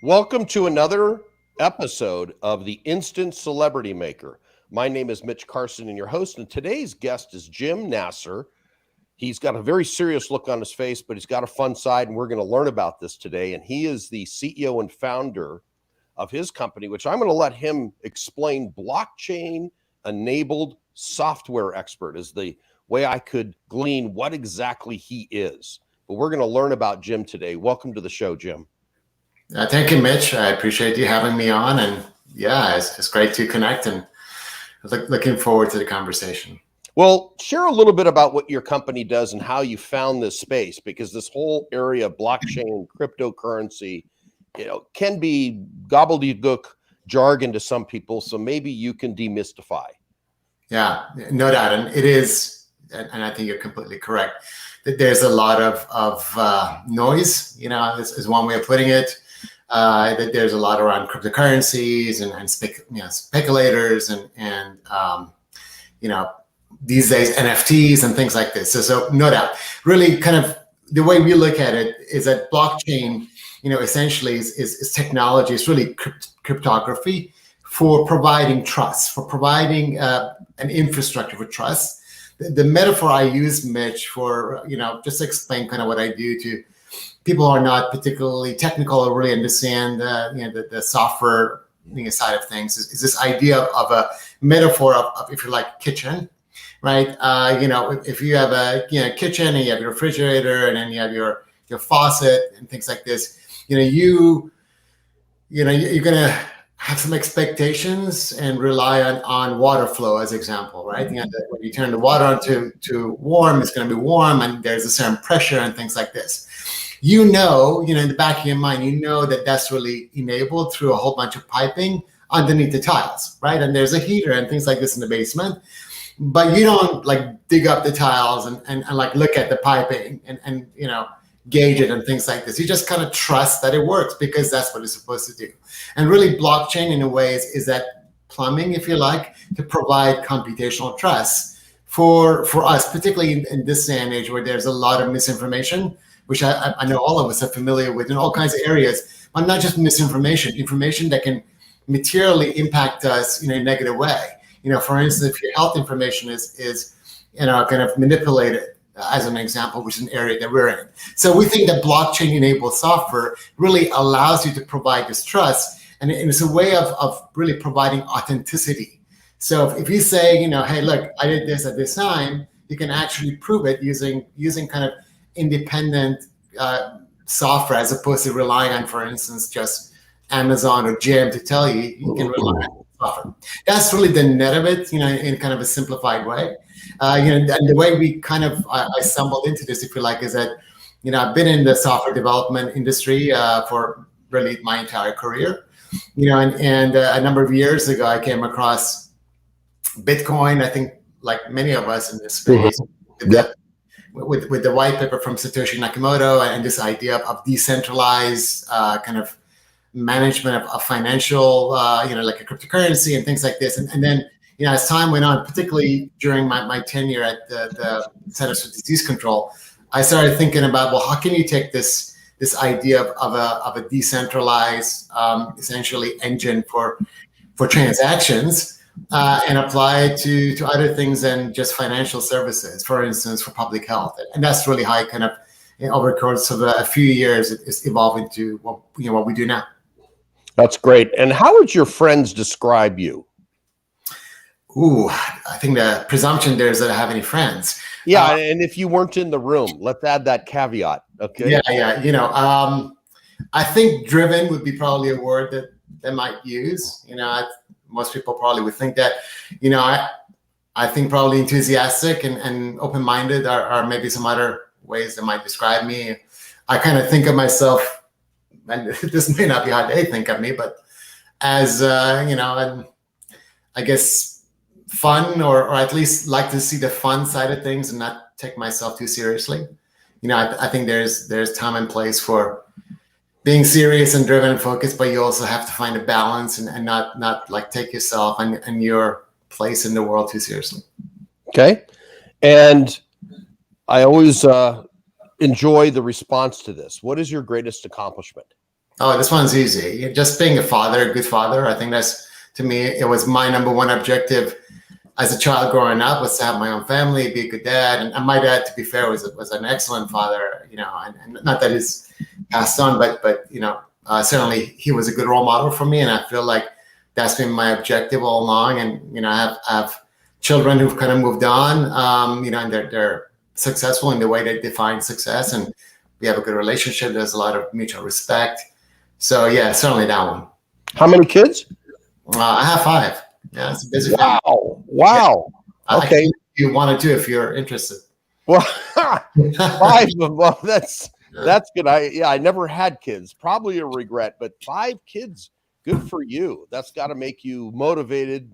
Welcome to another episode of the Instant Celebrity Maker. My name is Mitch Carson and your host, and today's guest is Jim Nasr. He's got a very serious look on his face, but he's got a fun side, and we're going to learn about this today. And he is the CEO and founder of his company, which I'm going to let him explain. Blockchain-enabled software expert is the way I could glean what exactly he is. But we're going to learn about Jim today. Welcome to the show, Jim. Thank you, Mitch. I appreciate you having me on. And yeah, it's great to connect and looking forward to the conversation. Well, share a little bit about what your company does and how you found this space, because this whole area of blockchain, cryptocurrency, can be gobbledygook jargon to some people. So maybe you can demystify. Yeah, no doubt. And it is, and I think you're completely correct, that there's a lot of noise, is one way of putting it. That there's a lot around cryptocurrencies and speculators and these days NFTs and things like this. So no doubt, really kind of the way we look at it is that blockchain, essentially is technology. It's really cryptography for providing trust, for providing an infrastructure for trust. The metaphor I use, Mitch, for, just to explain kind of what I do to people who are not particularly technical or really understand the software side of things is this idea of a metaphor of, if you like, kitchen, right? If you have a kitchen and you have your refrigerator and then you have your faucet and things like this, you're gonna have some expectations and rely on water flow as example, right? When you turn the water on to warm, it's going to be warm and there's a certain pressure and things like this. In the back of your mind, that that's really enabled through a whole bunch of piping underneath the tiles, right? And there's a heater and things like this in the basement, but you don't dig up the tiles and look at the piping and gauge it and things like this. You just kind of trust that it works because that's what it's supposed to do. And really blockchain in a way is that plumbing, if you like, to provide computational trust for us, particularly in this day and age where there's a lot of misinformation, which I know all of us are familiar with in all kinds of areas, but not just misinformation, information that can materially impact us in a negative way. For instance, if your health information is kind of manipulated, as an example, which is an area that we're in. So we think that blockchain-enabled software really allows you to provide this trust, and it's a way of really providing authenticity. So if you say, hey, look, I did this at this time, you can actually prove it using kind of independent software as opposed to relying on, for instance, just Amazon or Jim to tell you. You can rely on software. That's really the net of it, in kind of a simplified way. And the way we kind of I stumbled into this, if you like, is that I've been in the software development industry for really my entire career, and a number of years ago I came across Bitcoin. I think like many of us in this space, with the white paper from Satoshi Nakamoto and this idea of decentralized kind of management of financial, like a cryptocurrency and things like this, and then. As time went on, particularly during my tenure at the Centers for Disease Control, I started thinking about, well, how can you take this idea of a decentralized, essentially engine for transactions and apply it to other things than just financial services, for instance, for public health. And that's really how I kind of, over the course of a few years, it's evolved into what we do now. That's great. And how would your friends describe you? Ooh, I think the presumption there is that I have any friends. Yeah, and if you weren't in the room, let's add that caveat. Okay. Yeah. I think driven would be probably a word that they might use. Most people probably would think that. I think probably enthusiastic and open-minded are maybe some other ways that might describe me. I kind of think of myself, and this may not be how they think of me, but as and I guess. Fun, or at least like to see the fun side of things and not take myself too seriously. I think there's time and place for being serious and driven and focused, but you also have to find a balance and not like take yourself and your place in the world too seriously. Okay. And I always enjoy the response to this. What is your greatest accomplishment? Oh, this one's easy. Just being a father, a good father. I think that's, to me, it was my number one objective as a child growing up, was to have my own family, be a good dad. And my dad, to be fair, was an excellent father, and not that he's passed on, but certainly he was a good role model for me. And I feel like that's been my objective all along. And, I have children who've kind of moved on, and they're successful in the way they define success. And we have a good relationship. There's a lot of mutual respect. So yeah, certainly that one. How many kids? I have 5. Yeah, it's a busy Wow. family. Wow. Yeah. Okay. You 1 or 2 if you're interested. Well, 5. Well, that's good. I never had kids. Probably a regret, but 5 kids. Good for you. That's got to make you motivated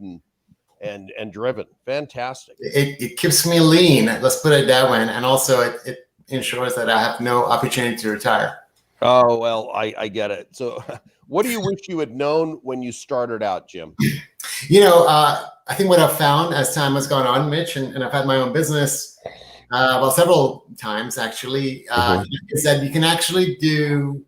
and driven. Fantastic. It keeps me lean. Let's put it that way, and also it ensures that I have no opportunity to retire. Oh, well, I get it. So what do you wish you had known when you started out, Jim? I think what I've found as time has gone on, Mitch, and I've had my own business, several times actually, is that you can actually do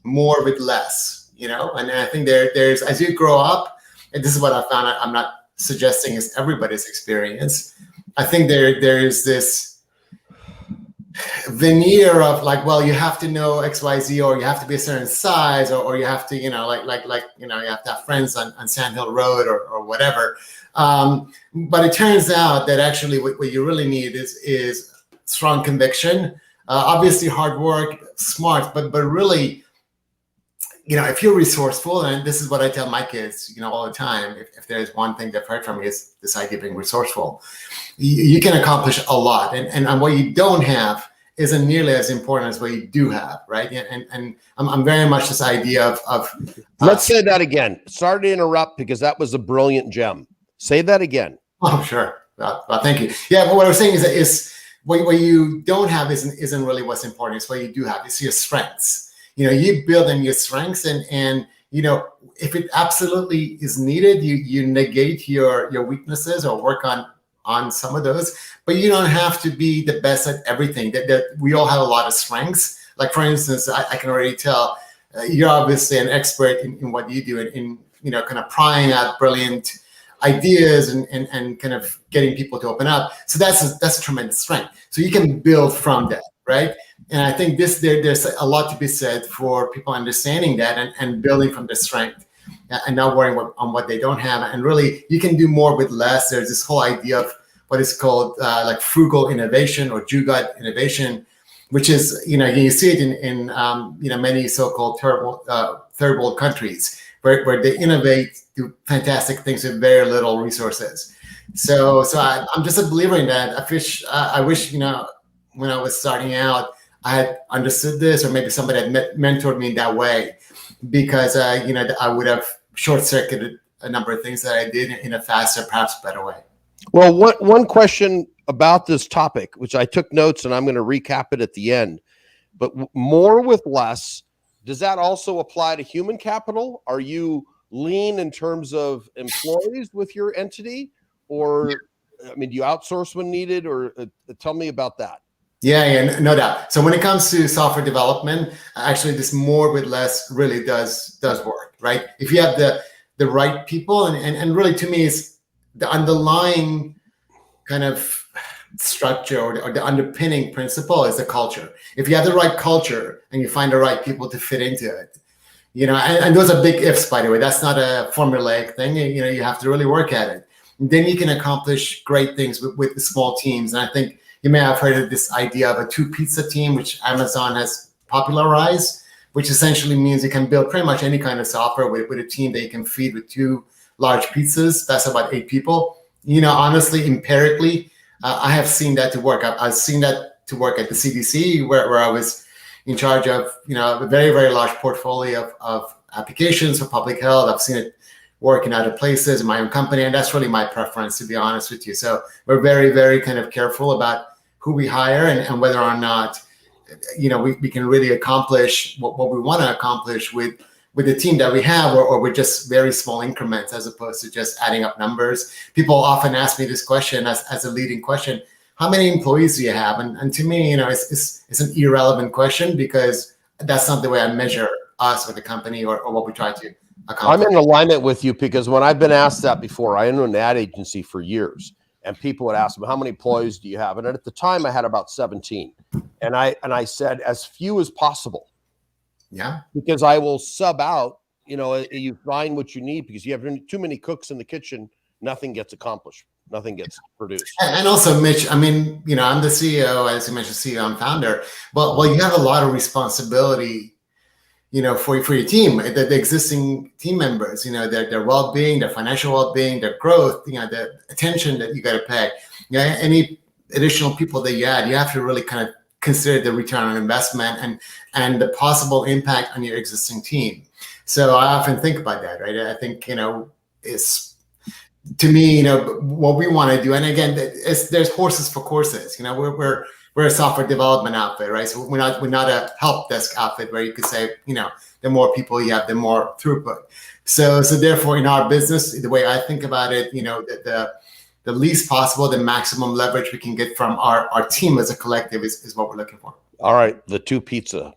more with less, and I think there's, as you grow up, and this is what I found, I'm not suggesting is everybody's experience. I think there's this veneer of like, well, you have to know XYZ, or you have to be a certain size, or you have to, you have to have friends on Sand Hill Road or whatever. But it turns out that actually what you really need is strong conviction, obviously hard work, smart, but really, if you're resourceful, and this is what I tell my kids, all the time, if there's one thing they've heard from me is this idea of being resourceful, you can accomplish a lot. And what you don't have isn't nearly as important as what you do have, right? And I'm very much this idea of Let's say that again. Sorry to interrupt, because that was a brilliant gem. Say that again. Oh, sure. Well, thank you. Yeah, but what I was saying is what you don't have isn't really what's important. It's what you do have. It's your strengths. You build on your strengths, and if it absolutely is needed, you negate your weaknesses or work on some of those, but you don't have to be the best at everything. That we all have a lot of strengths. Like, for instance, I can already tell you're obviously an expert in what you do, in kind of prying out brilliant ideas and kind of getting people to open up. So that's a tremendous strength. So you can build from that, right? And I think there's a lot to be said for people understanding that and building from the strength, and not worrying on what they don't have. And really, you can do more with less. There's this whole idea of what is called like frugal innovation or Jugaad innovation, which is, you see it in many so-called third world countries where they innovate, do fantastic things with very little resources. So I'm just a believer in that. I wish when I was starting out, I had understood this, or maybe somebody had mentored me in that way, because I would have short-circuited a number of things that I did in a faster, perhaps better way. Well, one question about this topic, which I took notes, and I'm going to recap it at the end, but more with less, does that also apply to human capital? Are you lean in terms of employees with your entity, or, do you outsource when needed, or tell me about that? Yeah, no doubt. So when it comes to software development, actually this more with less really does work, right? If you have the right people, and really, to me, is the underlying kind of structure or the underpinning principle is the culture. If you have the right culture and you find the right people to fit into it, and those are big ifs, by the way. That's not a formulaic thing. You have to really work at it. And then you can accomplish great things with small teams. And I think you may have heard of this idea of a 2-pizza team, which Amazon has popularized, which essentially means you can build pretty much any kind of software with a team that you can feed with 2 large pizzas. That's about 8 people. Honestly, empirically, I have seen that to work. I've seen that to work at the CDC, where I was in charge of a very, very large portfolio of applications for public health. I've seen it work in other places in my own company, and that's really my preference, to be honest with you. So we're very, very kind of careful about who we hire and whether or not we can really accomplish what we want to accomplish with the team that we have, or with just very small increments, as opposed to just adding up numbers. People often ask me this question as a leading question: how many employees do you have? And to me, it's an irrelevant question, because that's not the way I measure us or the company or what we try to I'm accomplish. in alignment with you because when I've been asked that before, I owned an ad agency for years, and people would ask me, how many employees do you have? And at the time I had about 17. And I said, as few as possible. Yeah. Because I will sub out, you find what you need, because you have too many cooks in the kitchen, nothing gets accomplished, nothing gets produced. And also, Mitch, I mean, I'm the CEO, as you mentioned, CEO and founder, but well, you have a lot of responsibility, for your team, the existing team members, their well-being, their financial well-being, their growth, the attention that you got to pay. Any additional people that you add, you have to really kind of consider the return on investment and the possible impact on your existing team. So I often think about that, right? I think, it's, to me, what we want to do, and again, there's horses for courses. We're a software development outfit, right? So we're not a help desk outfit where you could say, the more people you have, the more throughput. So therefore, in our business, the way I think about it, the least possible, the maximum leverage we can get from our team as a collective is what we're looking for. All right, the 2 pizza.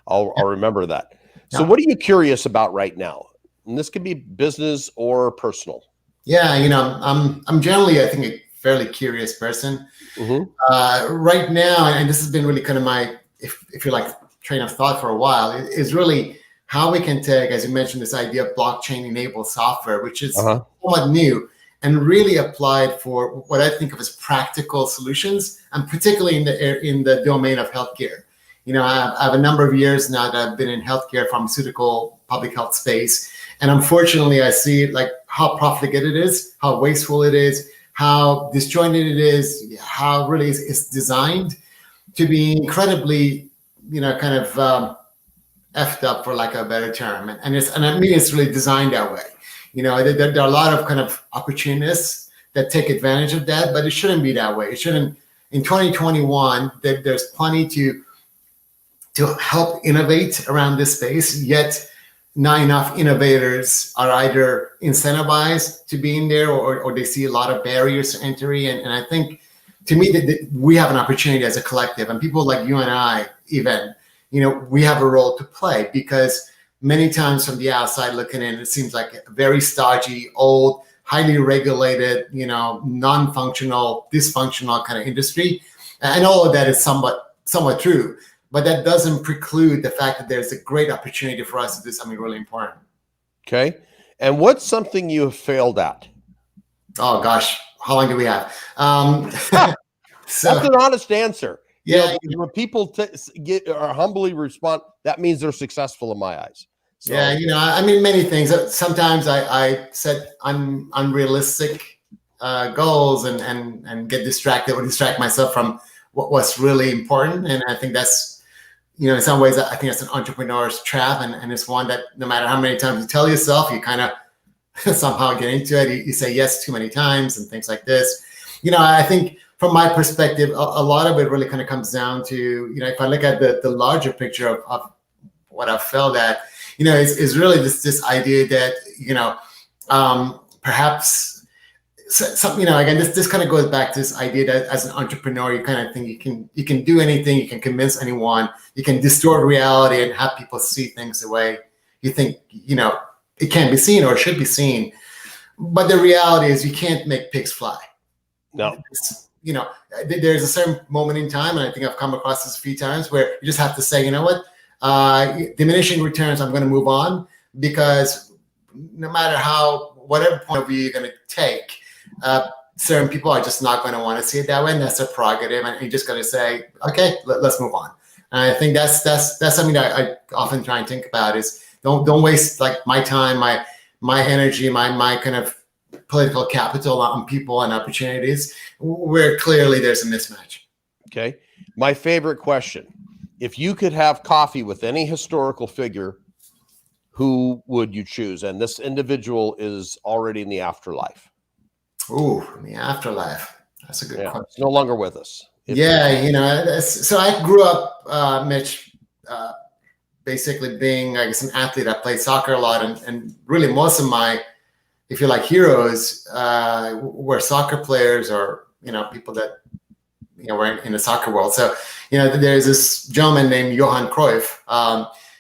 I'll remember that. So what are you curious about right now? And this could be business or personal. Yeah, I'm generally, I think, a fairly curious person. Mm-hmm. Right now, and this has been really kind of my, if you like, train of thought for a while, is really how we can take, as you mentioned, this idea of blockchain-enabled software, which is somewhat new, and really applied for what I think of as practical solutions, and particularly in the domain of healthcare. I have a number of years now that I've been in healthcare, pharmaceutical, public health space, and unfortunately, I see like how profligate it is, how wasteful it is, how disjointed it is, how really it's designed to be incredibly, kind of effed up, for lack of a better term. And I mean, it's really designed that way. There are a lot of kind of opportunists that take advantage of that, but it shouldn't be that way. It shouldn't. In 2021, there's plenty to help innovate around this space, yet not enough innovators are either incentivized to be in there or they see a lot of barriers to entry. And I think, to me, that we have an opportunity as a collective, and people like you and I, even, we have a role to play, because many times from the outside looking in, it seems like a very stodgy, old, highly regulated, non-functional, dysfunctional kind of industry. And all of that is somewhat true. But that doesn't preclude the fact that there's a great opportunity for us to do something really important. Okay. And what's something you have failed at? Oh, gosh. How long do we have? So, that's an honest answer. Yeah. When people get or humbly respond, that means they're successful in my eyes. So, yeah. I mean, many things. Sometimes I set unrealistic goals and get distracted or distract myself from what's really important. And I think that's, in some ways, I think that's an entrepreneur's trap, and it's one that no matter how many times you tell yourself, you kind of somehow get into it. You say yes too many times and things like this. I think from my perspective, a lot of it really kind of comes down to, if I look at the larger picture of what I've failed at, is really this idea that, perhaps something, again, this kind of goes back to this idea that as an entrepreneur, you kind of think you can do anything, you can convince anyone, you can distort reality and have people see things the way you think, it can be seen or should be seen. But the reality is you can't make pigs fly. No. There's a certain moment in time, and I think I've come across this a few times, where you just have to say, what, diminishing returns, I'm going to move on, because no matter whatever point of view you're going to take, certain people are just not going to want to see it that way, and that's their prerogative, and you just got to say, okay, let's move on. And I think that's something that I often try and think about, is don't waste like my time, my energy, my kind of political capital on people and opportunities where clearly there's a mismatch. Okay. My favorite question: if you could have coffee with any historical figure, who would you choose? And this individual is already in the afterlife. Ooh, in the afterlife. That's a good question. It's no longer with us. So I grew up, Mitch, basically being, I guess, an athlete. I played soccer a lot, and really most of my, if you like, heroes were soccer players, or people that were in the soccer world. So there's this gentleman named Johan Cruyff.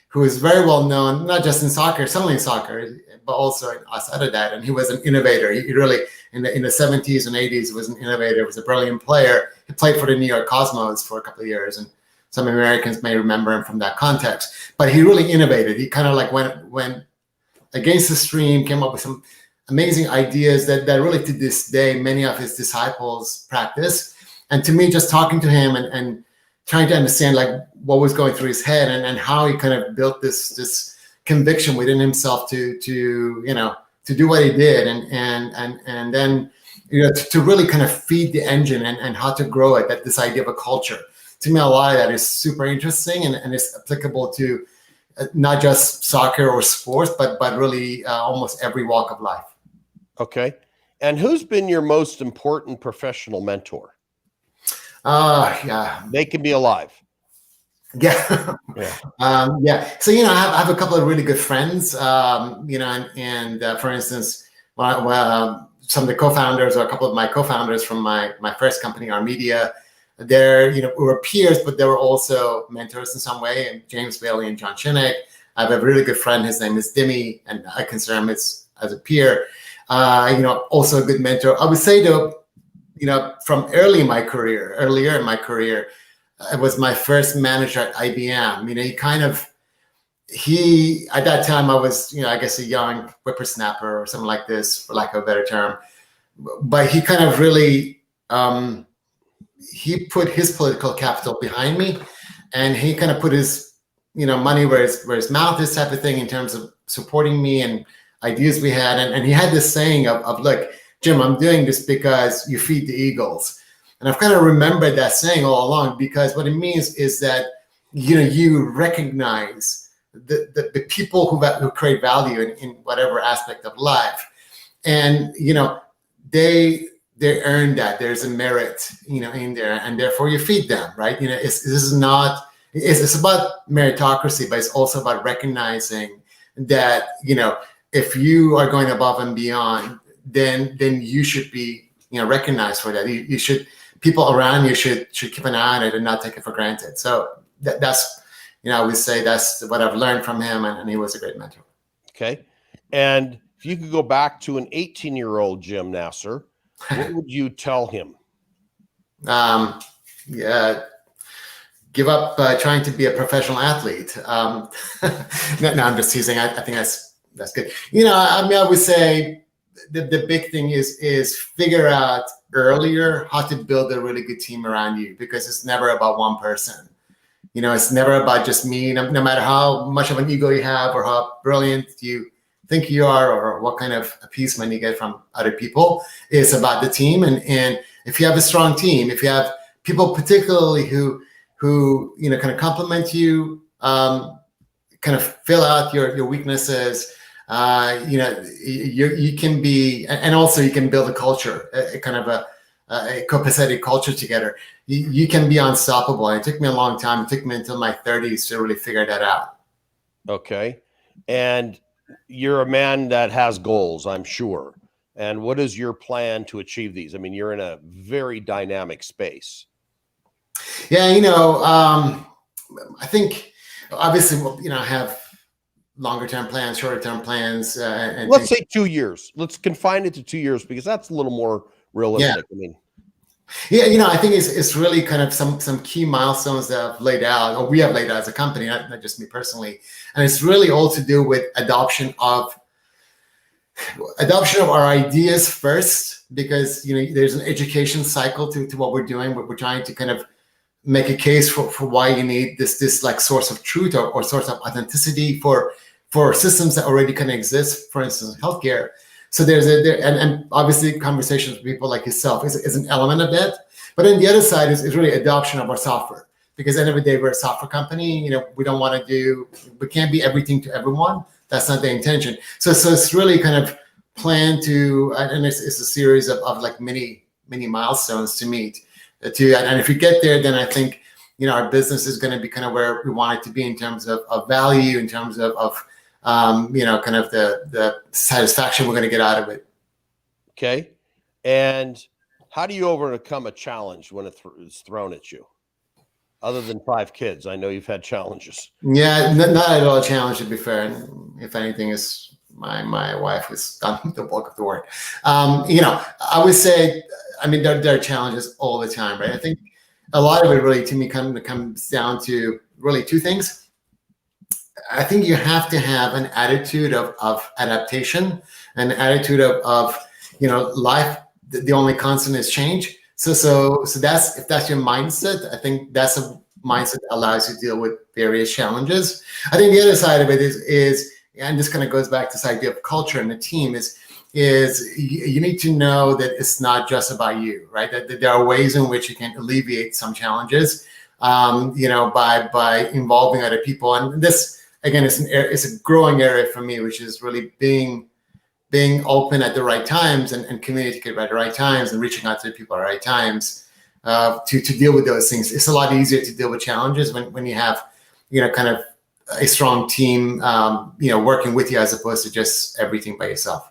who is very well known, not just in soccer, certainly in soccer, but also outside of that. And he was an innovator. He really, in the 70s and 80s, was an innovator, was a brilliant player. He played for the New York Cosmos for a couple of years, and some Americans may remember him from that context. But he really innovated. He kind of like went against the stream, came up with some amazing ideas that really to this day, many of his disciples practice. And to me, just talking to him and trying to understand like what was going through his head and how he kind of built this conviction within himself to do what he did and then to really kind of feed the engine and how to grow it, that this idea of a culture. To me, a lot of that is super interesting and is applicable to not just soccer or sports, but really almost every walk of life. Okay. And who's been your most important professional mentor? Yeah. They can be alive. Yeah. Yeah. So, I have a couple of really good friends, and for instance, some of the co-founders or a couple of my co-founders from my first company, Our Media, we were peers, but they were also mentors in some way. And James Bailey and John Chinnick. I have a really good friend. His name is Dimi, and I consider him as a peer. Also a good mentor. I would say though, from earlier in my career, it was my first manager at IBM. He at that time I was, I guess a young whippersnapper or something like this, for lack of a better term. But he kind of really, he put his political capital behind me, and he kind of put his, money where his mouth is, type of thing, in terms of supporting me and ideas we had. And he had this saying of look, Jim, I'm doing this because you feed the eagles. And I've kind of remembered that saying all along, because what it means is that, you recognize the people who create value in whatever aspect of life. And, they earn that. There's a merit, in there, and therefore you feed them, right? It's about meritocracy, but it's also about recognizing that, if you are going above and beyond, then you should be, recognized for that. You should, people around you should keep an eye on it and not take it for granted. So that's, I would say that's what I've learned from him, and he was a great mentor. Okay. And if you could go back to an 18-year-old Jim Nasr, what would you tell him? Yeah, give up trying to be a professional athlete. No, I'm just teasing. I think that's good. I would say the big thing is figure out earlier how to build a really good team around you, because it's never about one person. It's never about just me. No matter how much of an ego you have or how brilliant you think you are or what kind of appeasement you get from other people, it's about the team. And if you have a strong team, if you have people particularly who kind of compliment you, kind of fill out your weaknesses, you can be, and also you can build a culture, a kind of a copacetic culture together. You can be unstoppable. And it took me a long time. It took me until my 30s to really figure that out. Okay. And you're a man that has goals, I'm sure. And what is your plan to achieve these? I mean, you're in a very dynamic space. Yeah, I think obviously, I have longer term plans, shorter term plans. And let's say 2 years. Let's confine it to 2 years, because that's a little more realistic. Yeah. I think it's really kind of some key milestones that I've laid out, or we have laid out as a company, not just me personally. And it's really all to do with adoption of our ideas first, because there's an education cycle to what we're doing. We're trying to kind of make a case for why you need this like source of truth or source of authenticity for systems that already kind of exist, for instance, healthcare. So and obviously conversations with people like yourself is an element of that. But then the other side is really adoption of our software, because at the end of the day, we're a software company. We don't want to we can't be everything to everyone. That's not the intention. So it's really kind of plan to, and it's a series of like many milestones to meet. And if we get there, then I think, our business is going to be kind of where we want it to be in terms of value, in terms of kind of the satisfaction we're going to get out of it. Okay. And how do you overcome a challenge when it's thrown at you? Other than 5 kids, I know you've had challenges. Yeah, not at all a challenge, to be fair. And if anything, is my wife has done the bulk of the work. I would say, I mean, there are challenges all the time, right? I think a lot of it really, to me, comes down to really 2 things. I think you have to have an attitude of adaptation, an attitude of life. The only constant is change. So that's, if that's your mindset, I think that's a mindset that allows you to deal with various challenges. I think the other side of it is, and this kind of goes back to this idea of culture and the team is you need to know that it's not just about you, right? That there are ways in which you can alleviate some challenges, by involving other people. And this, again, it's a growing area for me, which is really being open at the right times and communicating at the right times and reaching out to people at the right times to deal with those things. It's a lot easier to deal with challenges when you have, kind of a strong team, working with you, as opposed to just everything by yourself.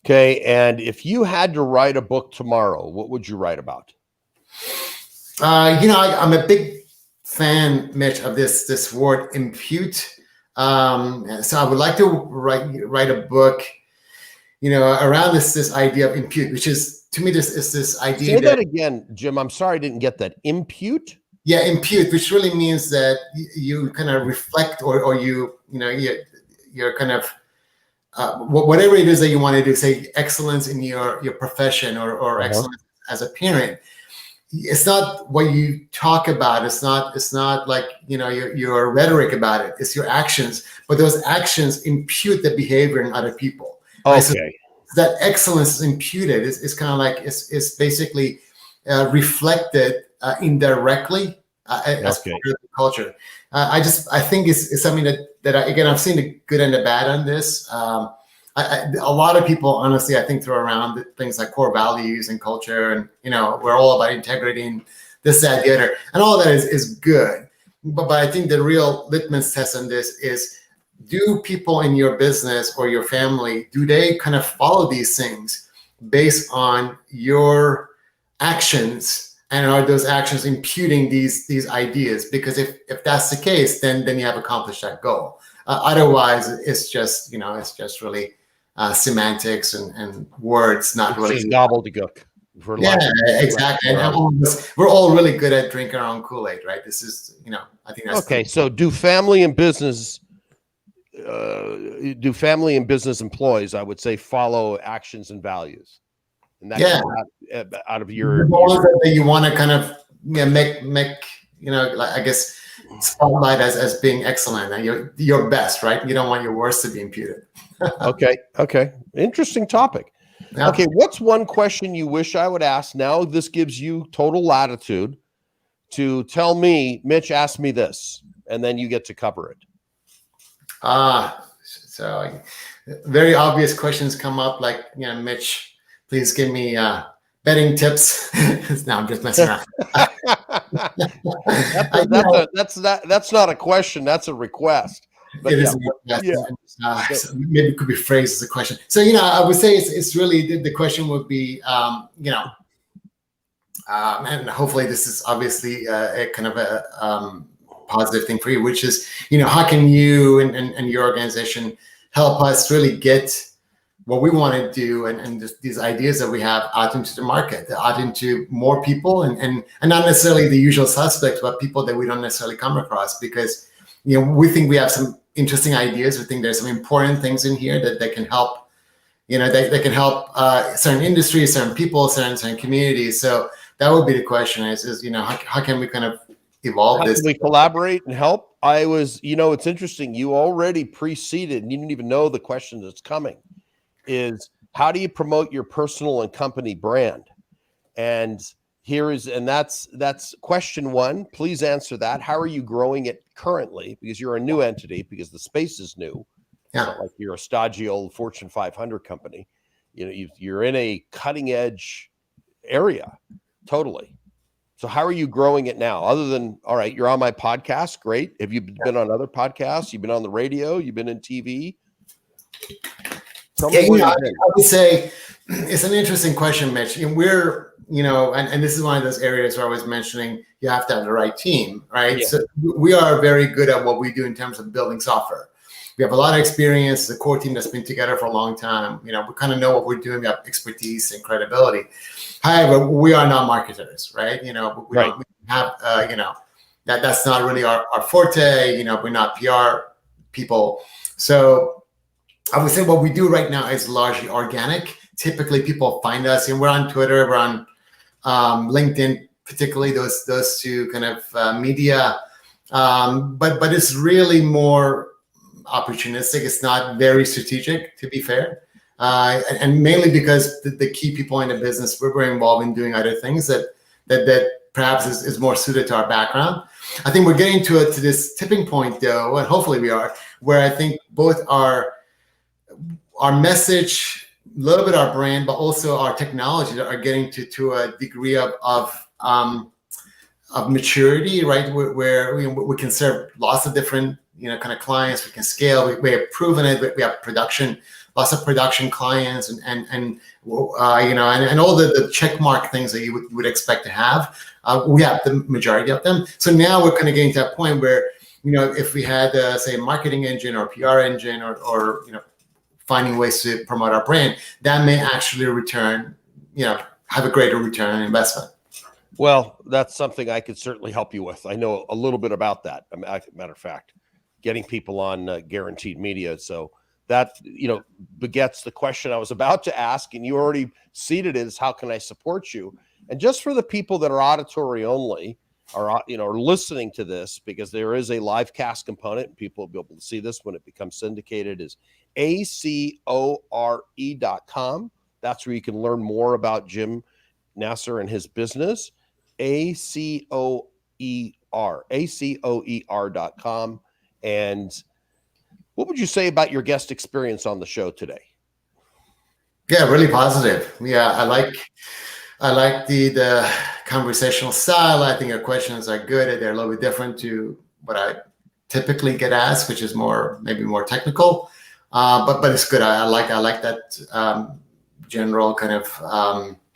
Okay. And if you had to write a book tomorrow, what would you write about? I'm a big fan, Mitch, of this word impute. So I would like to write a book, around this idea of impute, which is, to me, this idea. Say that again, Jim. I'm sorry, I didn't get that. Impute? Yeah, impute, which really means that you kind of reflect, or you're kind of whatever it is that you want to do. Say excellence in your profession, or excellence as a parent. It's not what you talk about. It's not like, your rhetoric about it. It's your actions. But those actions impute the behavior in other people. Okay. Right? So that excellence is imputed. It's kind of like, it's basically reflected indirectly as part of the culture. I think it's something that again, I've seen the good and the bad on this. A lot of people, honestly, I think, throw around things like core values and culture, and we're all about integrity and this, that, the other, and all that is good. But I think the real litmus test on this is: do people in your business or your family, do they kind of follow these things based on your actions, and are those actions imputing these ideas? Because if that's the case, then you have accomplished that goal. Otherwise, it's just really semantics and words, not really. It's gobbledygook. Yeah, exactly. And we're all really good at drinking our own Kool-Aid, right? This is, I think that's okay. So do family and business employees, I would say, follow actions and values, and that comes out of your ones that you want to kind of make like, I guess, spotlight as being excellent and your best, right? You don't want your worst to be imputed. Okay. Interesting topic. Yeah. Okay. What's one question you wish I would ask? Now this gives you total latitude to tell me, Mitch, ask me this, and then you get to cover it. So very obvious questions come up, like, Mitch, please give me betting tips. No, I'm just messing around. That's not a question. That's a request. But it is. So maybe it could be phrased as a question. So I would say it's really the question would be, and hopefully this is obviously a kind of a positive thing for you, which is how can you and your organization help us really get what we want to do and these ideas that we have out into the market, out into more people, and not necessarily the usual suspects, but people that we don't necessarily come across, because we think we have some interesting ideas. We think there's some important things in here that can help, that can help certain industries, certain people, certain communities. So that would be the question: is how can we kind of evolve this? How can we collaborate and help? It's interesting. You already preceded, and you didn't even know the question that's coming. Is how do you promote your personal and company brand? And that's question one. Please answer that. How are you growing it currently? Because you're a new entity, because the space is new. Yeah. Like you're a stodgy old Fortune 500 company. You're in a cutting edge area. Totally. So how are you growing it now? Other than, all right, you're on my podcast. Great. Have you been on other podcasts? You've been on the radio? You've been in TV? I would say it's an interesting question, Mitch. And we're and this is one of those areas where I was mentioning you have to have the right team, right? Yeah. So we are very good at what we do in terms of building software. We have a lot of experience, the core team that's been together for a long time. We kind of know what we're doing. We have expertise and credibility. However, we are not marketers, right? We don't have, that's not really our forte. We're not PR people. So I would say what we do right now is largely organic. Typically, people find us, and we're on Twitter, we're on LinkedIn, particularly those two kind of media. But it's really more opportunistic. It's not very strategic, to be fair, and mainly because the key people in the business we're involved in doing other things that perhaps is more suited to our background. I think we're getting to this tipping point, though, and hopefully we are, where I think both our message, a little bit our brand, but also our technology are getting to a degree of maturity, right? Where we can serve lots of different kind of clients. We can scale. We have proven it. We have production, lots of production clients, and all the check mark things that you would expect to have. We have the majority of them. So now we're kind of getting to that point where if we had say a marketing engine or PR engine or finding ways to promote our brand, that may actually return, have a greater return on investment. Well, that's something I could certainly help you with. I know a little bit about that. Matter of fact, getting people on guaranteed media. So that, begets the question I was about to ask, and you already seeded it, is how can I support you? And just for the people that are auditory only, are listening to this, because there is a live cast component, and people will be able to see this when it becomes syndicated, is Acoer.com. That's where you can learn more about Jim Nasr and his business. Acoer.com. And what would you say about your guest experience on the show today? Yeah, really positive. Yeah, I like the conversational style. I think your questions are good. They're a little bit different to what I typically get asked, which is maybe more technical. But it's good. I like that general kind of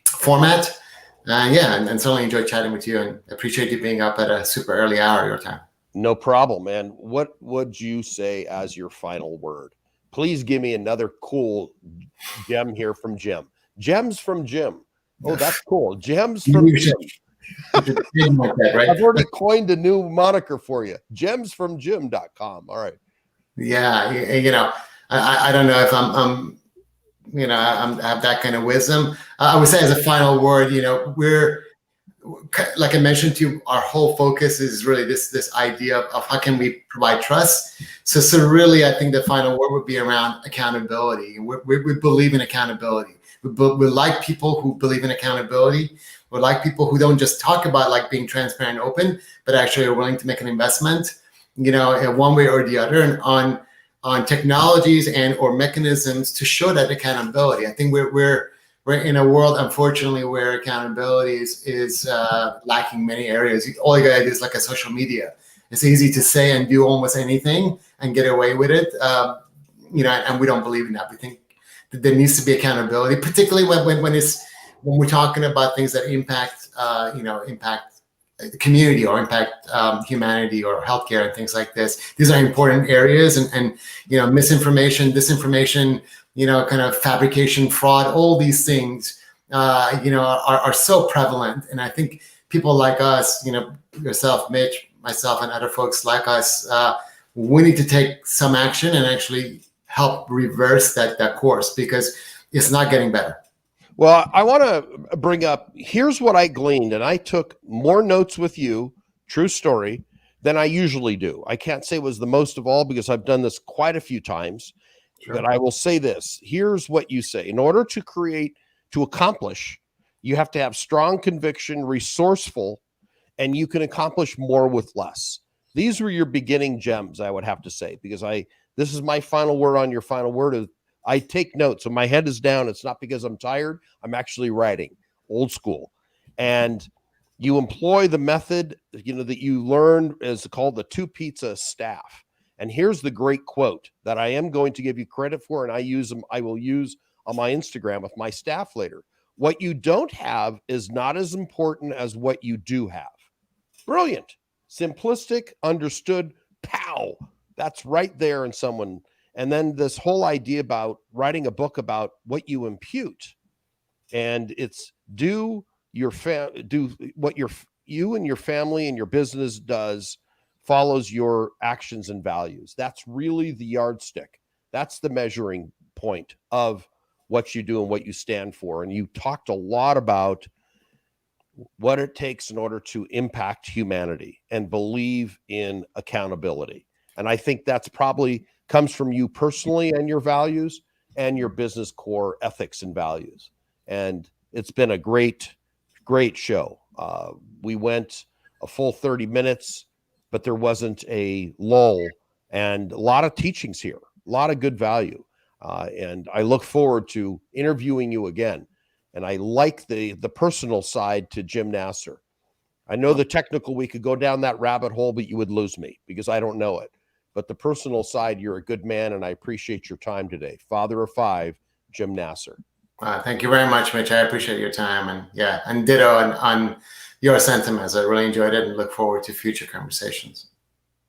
format. And certainly enjoy chatting with you, and appreciate you being up at a super early hour your time. No problem, man. What would you say as your final word? Please give me another cool gem here from Jim. Gems from Jim. Oh, that's cool. Gems from Jim. Like that, right? I've already coined a new moniker for you. Gemsfromjim.com. All right. Yeah. I don't know if I have that kind of wisdom. I would say as a final word, we're, like I mentioned to you, our whole focus is really this idea of how can we provide trust. So really, I think the final word would be around accountability. We believe in accountability. We like people who believe in accountability. We like people who don't just talk about like being transparent and open, but actually are willing to make an investment, in one way or the other, and on technologies and or mechanisms to show that accountability. I think we're in a world, unfortunately, where accountability is lacking many areas. All you got to do is like a social media. It's easy to say and do almost anything and get away with it, and we don't believe in that. We think that there needs to be accountability, particularly when we're talking about things that impact the community or impact humanity or healthcare and things like this. These are important areas, and misinformation, disinformation, kind of fabrication, fraud, all these things, are so prevalent. And I think people like us, yourself, Mitch, myself, and other folks like us, we need to take some action and actually help reverse that course, because it's not getting better. Well, I want to bring up, here's what I gleaned, and I took more notes with you, true story, than I usually do. I can't say it was the most of all, because I've done this quite a few times. Sure. But I will say this. Here's what you say. In order to accomplish, you have to have strong conviction, resourceful, and you can accomplish more with less. These were your beginning gems, I would have to say, because this is my final word on your final word. I take notes. So my head is down. It's not because I'm tired. I'm actually writing, old school. And you employ the method, that you learned, is called the 2 pizza staff. And here's the great quote that I am going to give you credit for, and I will use on my Instagram with my staff later. What you don't have is not as important as what you do have. Brilliant. Simplistic, understood, pow. That's right there in someone. And then this whole idea about writing a book about what you impute. And it's do what you and your family and your business does follows your actions and values. That's really the yardstick. That's the measuring point of what you do and what you stand for. And you talked a lot about what it takes in order to impact humanity and believe in accountability. And I think that's probably comes from you personally and your values and your business core ethics and values. And it's been a great show. We went a full 30 minutes, but there wasn't a lull, and a lot of teachings here, a lot of good value. And I look forward to interviewing you again. And I like the personal side to Jim Nasr. I know the technical, we could go down that rabbit hole, but you would lose me because I don't know it. But the personal side, you're a good man, and I appreciate your time today. Father of five, Jim Nasr. Thank you very much, Mitch. I appreciate your time, and ditto on your sentiments. I really enjoyed it and look forward to future conversations.